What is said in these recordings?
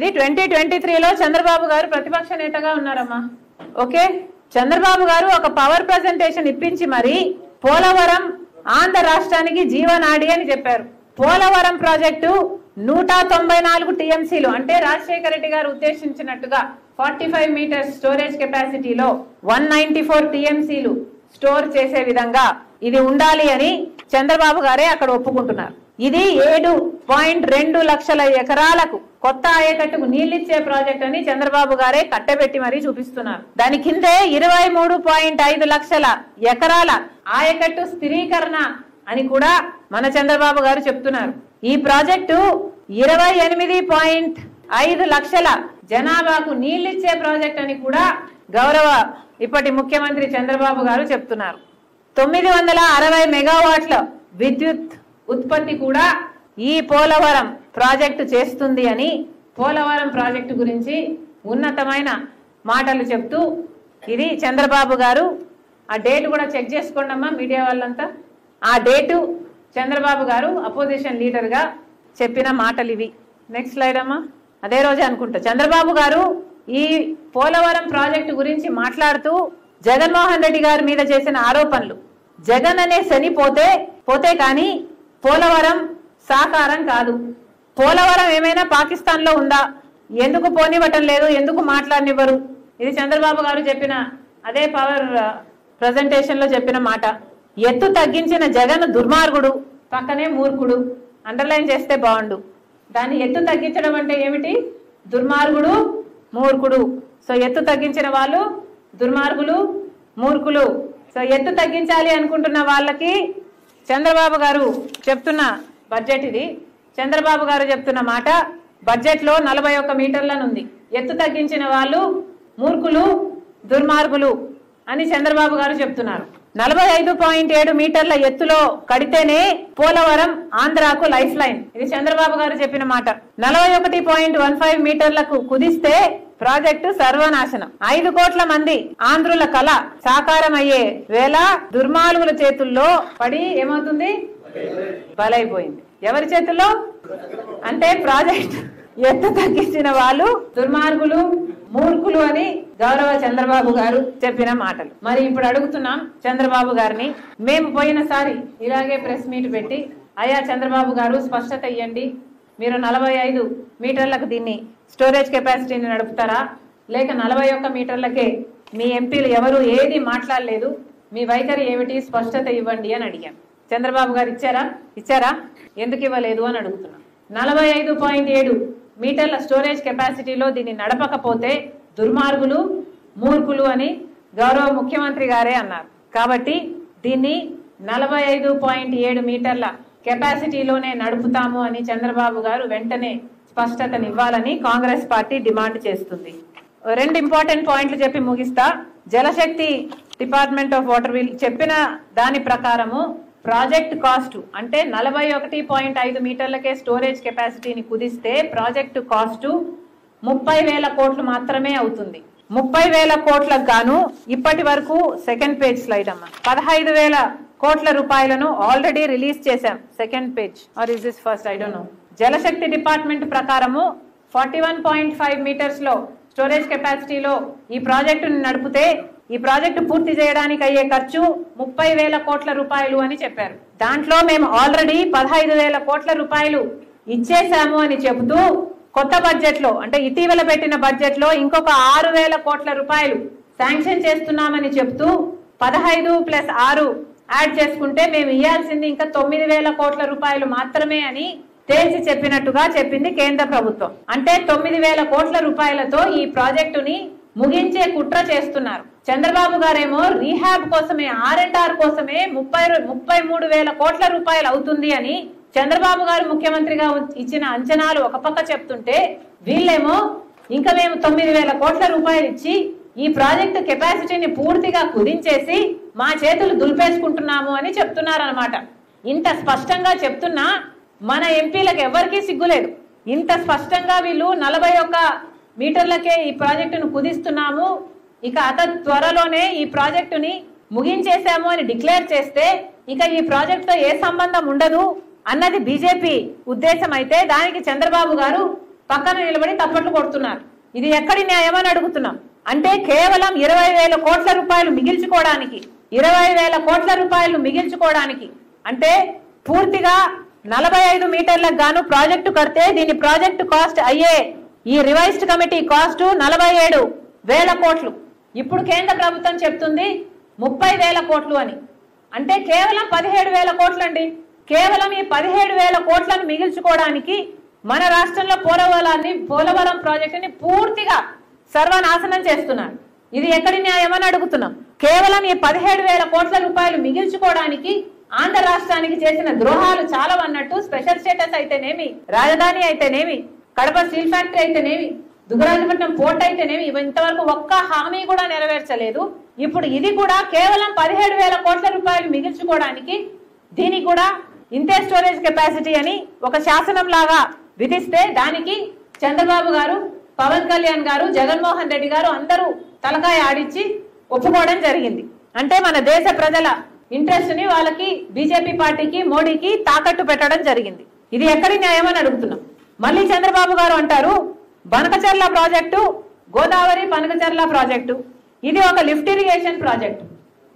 ఇది 2023లో చంద్రబాబు గారు ప్రతిపక్ష నేతగా ఉన్నారమ్మా. ఓకే, చంద్రబాబు గారు ఒక పవర్ ప్రెజెంటేషన్ ఇప్పించి మరి పోలవరం ఆంధ్ర రాష్ట్రానికి జీవనాడి అని చెప్పారు. పోలవరం ప్రాజెక్టు 194 టీఎంసీలు అంటే రాజశేఖర రెడ్డి గారు ఉద్దేశించినట్టుగా 45 మీటర్స్ స్టోరేజ్ కెపాసిటీలో 194 టీఎంసీలు స్టోర్ చేసే విధంగా ఇది ఉండాలి అని చంద్రబాబు గారే అక్కడ ఒప్పుకుంటున్నారు. ఇది 7.2 లక్షల ఎకరాలకు కొత్త ఆయకట్టుకు నీళ్ళిచ్చే ప్రాజెక్ట్ అని చంద్రబాబు గారే కట్టబెట్టి మరీ చూపిస్తున్నారు. దాని కిందే 23.5 లక్షల ఎకరాల ఆయకట్టు స్థిరీకరణ అని కూడా మన చంద్రబాబు గారు చెప్తున్నారు. ఈ ప్రాజెక్టు 28.5 లక్షల జనాభాకు నీళ్ళిచ్చే ప్రాజెక్ట్ అని కూడా గౌరవ ఇప్పటి ముఖ్యమంత్రి చంద్రబాబు గారు చెప్తున్నారు. 960 మెగావాట్ల విద్యుత్ ఉత్పత్తి కూడా ఈ పోలవరం ప్రాజెక్టు చేస్తుంది అని పోలవరం ప్రాజెక్టు గురించి ఉన్నతమైన మాటలు చెప్తూ ఇది చంద్రబాబు గారు ఆ డేట్ కూడా చెక్ చేసుకోండి అమ్మా మీడియా వాళ్ళంతా. ఆ డేటు చంద్రబాబు గారు అపోజిషన్ లీడర్ గా చెప్పిన మాటలు ఇవి. నెక్స్ట్ స్లైడ్ అమ్మా. అదే రోజే అనుకుంటా చంద్రబాబు గారు ఈ పోలవరం ప్రాజెక్టు గురించి మాట్లాడుతూ జగన్మోహన్ రెడ్డి గారి మీద చేసిన ఆరోపణలు, జగన్ అనే శని పోతే కానీ పోలవరం సాకారం కాదు, పోలవరం ఏమైనా పాకిస్తాన్ లో ఉందా, ఎందుకు పోనివ్వటం లేదు, ఎందుకు మాట్లాడనివ్వరు, ఇది చంద్రబాబు గారు చెప్పిన అదే పవర్ ప్రజెంటేషన్ లో చెప్పిన మాట. ఎత్తు తగ్గించిన జగన్ దుర్మార్గుడు, పక్కనే మూర్ఖుడు, అండర్లైన్ చేస్తే బాగుండు. దాన్ని ఎత్తు తగ్గించడం అంటే ఏమిటి? దుర్మార్గుడు, మూర్ఖుడు. సో ఎత్తు తగ్గించిన వాళ్ళు దుర్మార్గులు, మూర్ఖులు. సో ఎత్తు తగ్గించాలి అనుకుంటున్న వాళ్ళకి చంద్రబాబు గారు చెప్తున్న బడ్జెట్ ఇది. చంద్రబాబు గారు చెప్తున్న మాట బడ్జెట్ లో 41 మీటర్లనుంది. ఎత్తు తగ్గించిన వాళ్ళు మూర్ఖులు, దుర్మార్గులు అని చంద్రబాబు గారు చెప్తున్నారు. 45.7 మీటర్ల ఎత్తులో కడితేనే పోలవరం ఆంధ్రాకు లైఫ్ లైన్, ఇది చంద్రబాబు గారు చెప్పిన మాట. 41.15 మీటర్లకు కుదిస్తే ప్రాజెక్టు సర్వనాశనం. 5 కోట్ల మంది ఆంధ్రుల కళ సాకారం అయ్యే వేళ దుర్మార్గుల చేతుల్లో పడి ఏమవుతుంది? బలైపోయింది. ఎవరి చేతుల్లో అంటే ప్రాజెక్ట్ ఎత్తు తగ్గించిన వాళ్ళు దుర్మార్గులు, మూర్ఖులు అని గౌరవ చంద్రబాబు గారు చెప్పిన మాటలు. మరి ఇప్పుడు అడుగుతున్నాం చంద్రబాబు గారిని, మేము పోయినసారి ఇలాగే ప్రెస్ మీట్ పెట్టి అయ్యా చంద్రబాబు గారు స్పష్టత ఇవ్వండి, మీరు 45 మీటర్లకు దీన్ని స్టోరేజ్ కెపాసిటీని నడుపుతారా, లేక 41 మీటర్లకే మీ ఎంపీలు ఎవరు ఏది మాట్లాడలేదు, మీ వైఖరి ఏమిటి, స్పష్టత ఇవ్వండి అని అడిగాం. చంద్రబాబు గారు ఇచ్చారా? ఎందుకు ఇవ్వలేదు అని అడుగుతున్నాం. 45.7 మీటర్ల స్టోరేజ్ కెపాసిటీలో దీన్ని నడపకపోతే దుర్మార్గులు, మూర్ఖులు అని గౌరవ ముఖ్యమంత్రి గారే అన్నారు. కాబట్టి దీన్ని 45.7 మీటర్ల కెపాసిటీలోనే నడుపుతాము అని చంద్రబాబు గారు వెంటనే స్పష్టతనివ్వాలని కాంగ్రెస్ పార్టీ డిమాండ్ చేస్తుంది. 2 ఇంపార్టెంట్ పాయింట్లు చెప్పి ముగిస్తా. జలశక్తి డిపార్ట్మెంట్ ఆఫ్ వాటర్ వీల్ చెప్పిన దాని ప్రకారము ప్రాజెక్ట్ కాస్ట్ అంటే 41.5 మీటర్లకే స్టోరేజ్ కెపాసిటీని కుదిస్తే ప్రాజెక్టు కాస్టు 30,000 కోట్లు మాత్రమే అవుతుంది. 30,000 కోట్లకు గాను ఇప్పటి వరకు సెకండ్ పేజ్ స్లైడ్ అమ్మా 15,000 కోట్ల రూపాయలను ఆల్రెడీ రిలీజ్ చేశాం. Second page are is this first, I don't know. Jal Shakti department ప్రకారము 41.5 మీటర్స్ లో స్టోరేజ్ కెపాసిటీలో ఈ ప్రాజెక్టును నడిపితే ఈ ప్రాజెక్టు పూర్తి చేయడానికి అయ్యే ఖర్చు 30,000 కోట్ల రూపాయలు అని చెప్పారు. దాంట్లో మేము ఆల్రెడీ 15,000 కోట్ల రూపాయలు ఇచ్చేసాము అని చెబుతూ కొత్త బడ్జెట్ లో అంటే ఇటీవల పెట్టిన బడ్జెట్ లో ఇంకొక 6,000 కోట్ల రూపాయలు శాంక్షన్ చేస్తున్నామని చెప్తూ 15 + 6 యాడ్ చేసుకుంటే మేము ఇవ్వాల్సింది ఇంకా 9,000 కోట్ల రూపాయలు మాత్రమే అని తేల్చి చెప్పినట్టుగా చెప్పింది కేంద్ర ప్రభుత్వం. అంటే 9,000 కోట్ల రూపాయలతో ఈ ప్రాజెక్టుని ముగించే కుట్ర చేస్తున్నారు. చంద్రబాబు గారేమో రీహాబ్ కోసమే, R&R కోసమే 33,000 కోట్ల రూపాయలు అవుతుంది అని చంద్రబాబు గారు ముఖ్యమంత్రిగా ఇచ్చిన అంచనాలు ఒక పక్క చెప్తుంటే వీళ్ళేమో ఇంకా మేము 9,000 కోట్ల రూపాయలు ఇచ్చి ఈ ప్రాజెక్టు కెపాసిటీని పూర్తిగా కుదించేసి మా చేతులు దులిపేసుకుంటున్నాము అని చెప్తున్నారన్నమాట. ఇంత స్పష్టంగా చెప్తున్నా మన ఎంపీలకు ఎవరికీ సిగ్గులేదు. ఇంత స్పష్టంగా వీళ్ళు 41 మీటర్లకే ఈ ప్రాజెక్టును కుదిస్తున్నాము, ఇక అత త్వరలోనే ఈ ప్రాజెక్టుని ముగించేశాము అని డిక్లేర్ చేస్తే ఇక ఈ ప్రాజెక్టుతో ఏ సంబంధం ఉండదు అన్నది బీజేపీ ఉద్దేశం అయితే దానికి చంద్రబాబు గారు పక్కన నిలబడి తప్పట్లు కొడుతున్నారు. ఇది ఎక్కడి న్యాయం అని అడుగుతున్నాం. అంటే కేవలం 20,000 కోట్ల రూపాయలు మిగిల్చుకోవడానికి 20,000 కోట్ల రూపాయలు మిగిల్చుకోవడానికి అంటే పూర్తిగా 45 మీటర్లకు గాను ప్రాజెక్టు కడితే దీని ప్రాజెక్టు కాస్ట్ అయ్యే ఈ రివైజ్డ్ కమిటీ కాస్ట్ 47,000 కోట్లు. ఇప్పుడు కేంద్ర ప్రభుత్వం చెప్తుంది 30,000 కోట్లు అని. అంటే కేవలం 17,000 కోట్లండి. కేవలం ఈ 17,000 కోట్లను మిగిల్చుకోవడానికి మన రాష్ట్రంలో పోలవరం ప్రాజెక్టుని పూర్తిగా సర్వనాశనం చేస్తున్నారు. ఇది ఎక్కడి న్యాయం అని అడుగుతున్నాం. కేవలం ఈ 17,000 కోట్ల రూపాయలు మిగిల్చుకోవడానికి ఆంధ్ర రాష్ట్రానికి చేసిన ద్రోహాలు చాలా అన్నట్టు స్పెషల్ స్టేటస్ అయితేనేమి, రాజధాని అయితేనేమి, కడప స్టీల్ ఫ్యాక్టరీ అయితేనేమి, దుగ్గరాజపట్నం పోర్ట్ అయితేనేమి, ఇంతవరకు ఒక్క హామీ కూడా నెరవేర్చలేదు. ఇప్పుడు ఇది కూడా కేవలం 17,000 కోట్ల రూపాయలు మిగిల్చుకోవడానికి దీనికి కూడా ఇంతే స్టోరేజ్ కెపాసిటీ అని ఒక శాసనం లాగా విధిస్తే దానికి చంద్రబాబు గారు, పవన్ కళ్యాణ్ గారు, జగన్మోహన్ రెడ్డి గారు అందరూ తలకాయ ఆడిచ్చి ఒప్పుకోవడం జరిగింది. అంటే మన దేశ ప్రజల ఇంట్రెస్ట్ ని వాళ్ళకి బీజేపీ పార్టీకి మోడీకి తాకట్టు పెట్టడం జరిగింది. ఇది ఎక్కడి న్యాయం అని అడుగుతున్నాం. మళ్ళీ చంద్రబాబు గారు అంటారు బనకచర్ల ప్రాజెక్టు, గోదావరి బనకచర్ల ప్రాజెక్టు ఇది ఒక లిఫ్ట్ ఇరిగేషన్ ప్రాజెక్టు.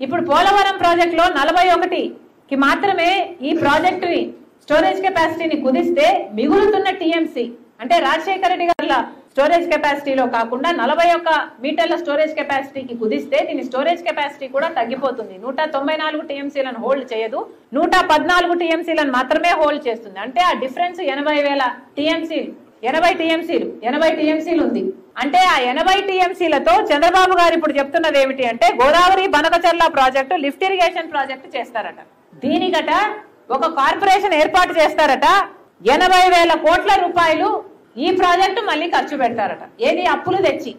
ఇప్పుడు పోలవరం ప్రాజెక్టులో 41కి మాత్రమే ఈ ప్రాజెక్టుని స్టోరేజ్ కెపాసిటీని కుదిస్తే మిగులుతున్న టీఎంసీ అంటే రాజశేఖర రెడ్డి గారి స్టోరేజ్ కెపాసిటీలో కాకుండా 41 మీటర్ల స్టోరేజ్ కెపాసిటీకి కుదిస్తే దీని స్టోరేజ్ కెపాసిటీ కూడా తగ్గిపోతుంది. 194 టీఎంసీలను హోల్డ్ చేయదు, 114 టీఎంసీలను మాత్రమే హోల్డ్ చేస్తుంది. అంటే ఆ డిఫరెన్స్ 80,000 టీఎంసీలు, 80 టీఎంసీలు ఉంది. అంటే ఆ 80 టీఎంసీలతో చంద్రబాబు గారు ఇప్పుడు చెప్తున్నది ఏమిటి అంటే Godavari Banakacherla project lift irrigation project చేస్తారట. దీనికట ఒక కార్పొరేషన్ ఏర్పాటు చేస్తారట. 80,000 కోట్ల రూపాయలు ఈ ప్రాజెక్టు మళ్ళీ ఖర్చు పెడతారట. ఏది అప్పులు తెచ్చి.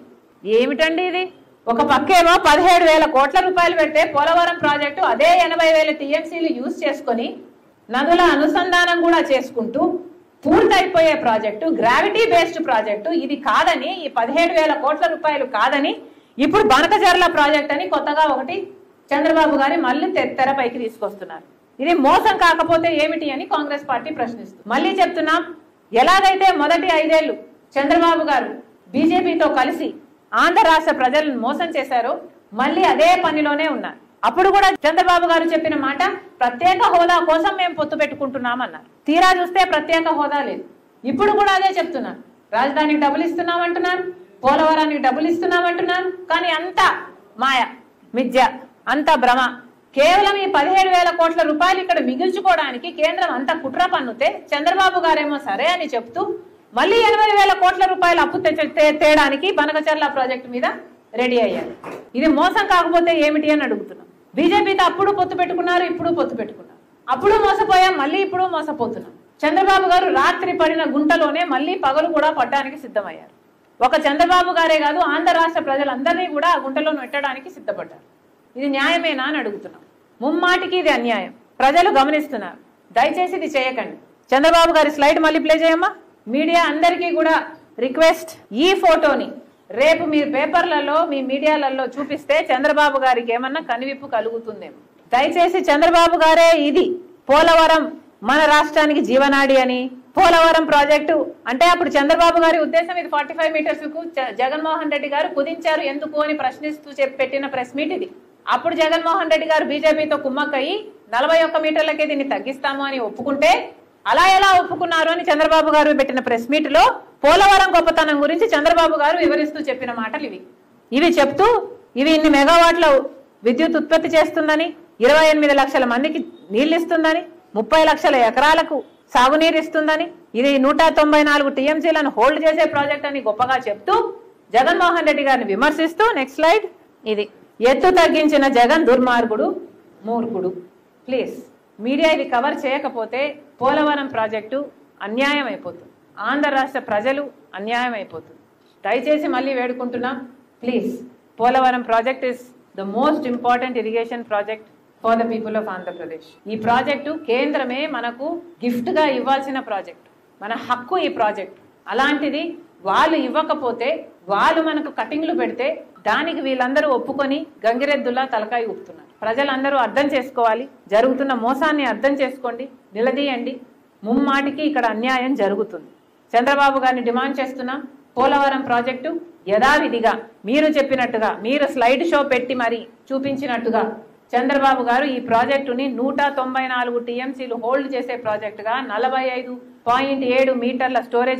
ఏమిటండి ఇది? ఒక పక్కేమో 17,000 కోట్ల రూపాయలు పెడితే పోలవరం ప్రాజెక్టు అదే 80,000 టీఎంసీలు యూజ్ చేసుకొని నదుల అనుసంధానం కూడా చేసుకుంటూ పూర్తయిపోయే ప్రాజెక్టు, గ్రావిటీ బేస్డ్ ప్రాజెక్టు ఇది కాదని, ఈ 17,000 కోట్ల రూపాయలు కాదని ఇప్పుడు బనకచర్ల ప్రాజెక్ట్ అని కొత్తగా ఒకటి చంద్రబాబు గారి మళ్ళీ తెరపైకి తీసుకొస్తున్నారు. ఇది మోసం కాకపోతే ఏమిటి అని కాంగ్రెస్ పార్టీ ప్రశ్నిస్తుంది. మళ్ళీ చెప్తున్నాం, ఎలాగైతే మొదటి 5 ఏళ్లు చంద్రబాబు గారు బీజేపీతో కలిసి ఆంధ్ర రాష్ట్ర ప్రజలను మోసం చేశారో మళ్ళీ అదే పనిలోనే ఉన్నారు. అప్పుడు కూడా చంద్రబాబు గారు చెప్పిన మాట ప్రత్యేక హోదా కోసం మేము పొత్తు పెట్టుకుంటున్నాం అన్నారు. తీరా చూస్తే ప్రత్యేక హోదా లేదు. ఇప్పుడు కూడా అదే చెప్తున్నారు. రాజధానికి డబ్బులు ఇస్తున్నామంటున్నారు, పోలవరానికి డబ్బులు ఇస్తున్నామంటున్నారు. కానీ అంతా మాయ, మిథ్య, అంతా భ్రమ. కేవలం ఈ 17,000 కోట్ల రూపాయలు ఇక్కడ మిగిల్చుకోవడానికి కేంద్రం అంతా కుట్ర పన్నుతే చంద్రబాబు గారేమో సరే అని చెప్తూ మళ్ళీ 80,000 కోట్ల రూపాయలు అప్పు తేయడానికి బనకచర్ల ప్రాజెక్టు మీద రెడీ అయ్యారు. ఇది మోసం కాకపోతే ఏమిటి అని అడుగుతున్నాం. బీజేపీతో అప్పుడు పొత్తు పెట్టుకున్నారు, ఇప్పుడు పొత్తు పెట్టుకున్నారు. అప్పుడు మోసపోయాం, మళ్ళీ ఇప్పుడు మోసపోతున్నాం. చంద్రబాబు గారు రాత్రి పడిన గుంటలోనే మళ్ళీ పగలు కూడా పడ్డానికి సిద్ధమయ్యారు. ఒక చంద్రబాబు గారే కాదు, ఆంధ్ర రాష్ట్ర ప్రజలందరినీ కూడా ఆ గుంటలో నెట్టడానికి సిద్ధపడ్డారు. ఇది న్యాయమేనా అని అడుగుతున్నాం. ముమ్మాటికి ఇది అన్యాయం. ప్రజలు గమనిస్తున్నారు. దయచేసి ఇది చేయకండి. చంద్రబాబు గారి స్లైడ్ మళ్ళీ ప్లే చేయమ్మా. మీడియా అందరికీ కూడా రిక్వెస్ట్, ఈ ఫోటోని రేపు మీరు పేపర్లలో మీ మీడియాలలో చూపిస్తే చంద్రబాబు గారికి ఏమన్నా కనువిప్పు కలుగుతుందేమో. దయచేసి చంద్రబాబు గారే ఇది పోలవరం మన రాష్ట్రానికి జీవనాడి అని, పోలవరం ప్రాజెక్టు అంటే అప్పుడు చంద్రబాబు గారి ఉద్దేశం ఇది 45 మీటర్స్ కు జగన్మోహన్ రెడ్డి గారు కుదించారు ఎందుకు అని ప్రశ్నిస్తూ పెట్టిన ప్రెస్ మీట్ ఇది. అప్పుడు జగన్మోహన్ రెడ్డి గారు బీజేపీతో కుమ్మక్కయి 41 మీటర్లకే దీన్ని తగ్గిస్తాము అని ఒప్పుకుంటే అలా ఎలా ఒప్పుకున్నారు అని చంద్రబాబు గారు పెట్టిన ప్రెస్ మీట్ లో పోలవరం గొప్పతనం గురించి చంద్రబాబు గారు వివరిస్తూ చెప్పిన మాటలు ఇవి చెప్తూ ఇవి ఇన్ని మెగావాట్ల విద్యుత్ ఉత్పత్తి చేస్తుందని, 28 లక్షల మందికి నీళ్లు ఇస్తుందని, 30 లక్షల ఎకరాలకు సాగునీరు ఇస్తుందని, ఇది 194 టీఎంసీలను హోల్డ్ చేసే ప్రాజెక్ట్ అని గొప్పగా చెప్తూ జగన్మోహన్ రెడ్డి గారిని విమర్శిస్తూ నెక్స్ట్ స్లైడ్ ఇది ఎత్తు తగ్గించిన జగన్ దుర్మార్గుడు, మూర్ఖుడు. ప్లీజ్ మీడియా ఇది కవర్ చేయకపోతే పోలవరం ప్రాజెక్టు అన్యాయం అయిపోతుంది. ఆంధ్ర రాష్ట్ర ప్రజలు అన్యాయం అయిపోతుంది. దయచేసి మళ్ళీ వేడుకుంటున్నాం, please Polavaram project is the most important irrigation project for the people of Andhra Pradesh. ఈ ప్రాజెక్టు కేంద్రమే మనకు గిఫ్ట్ గా ఇవ్వాల్సిన ప్రాజెక్ట్, మన హక్కు ఈ ప్రాజెక్ట్. అలాంటిది వాళ్ళు ఇవ్వకపోతే, వాళ్ళు మనకు కటింగ్లు పెడితే దానికి వీళ్ళందరూ ఒప్పుకొని గంగిరెద్దులా తలకాయ ఊపుతున్నారు. ప్రజలందరూ అర్థం చేసుకోవాలి, జరుగుతున్న మోసాన్ని అర్థం చేసుకోండి, నిలదీయండి. ముమ్మాటికి ఇక్కడ అన్యాయం జరుగుతుంది. చంద్రబాబు గారిని డిమాండ్ చేస్తున్నాం. పోలవరం ప్రాజెక్టు యథావిధిగా మీరు చెప్పినట్టుగా, మీరు స్లైడ్ షో పెట్టి మరి చూపించినట్టుగా చంద్రబాబు గారు ఈ ప్రాజెక్టుని 194 టీఎంసీలు హోల్డ్ చేసే ప్రాజెక్టుగా 45.7 మీటర్ల స్టోరేజ్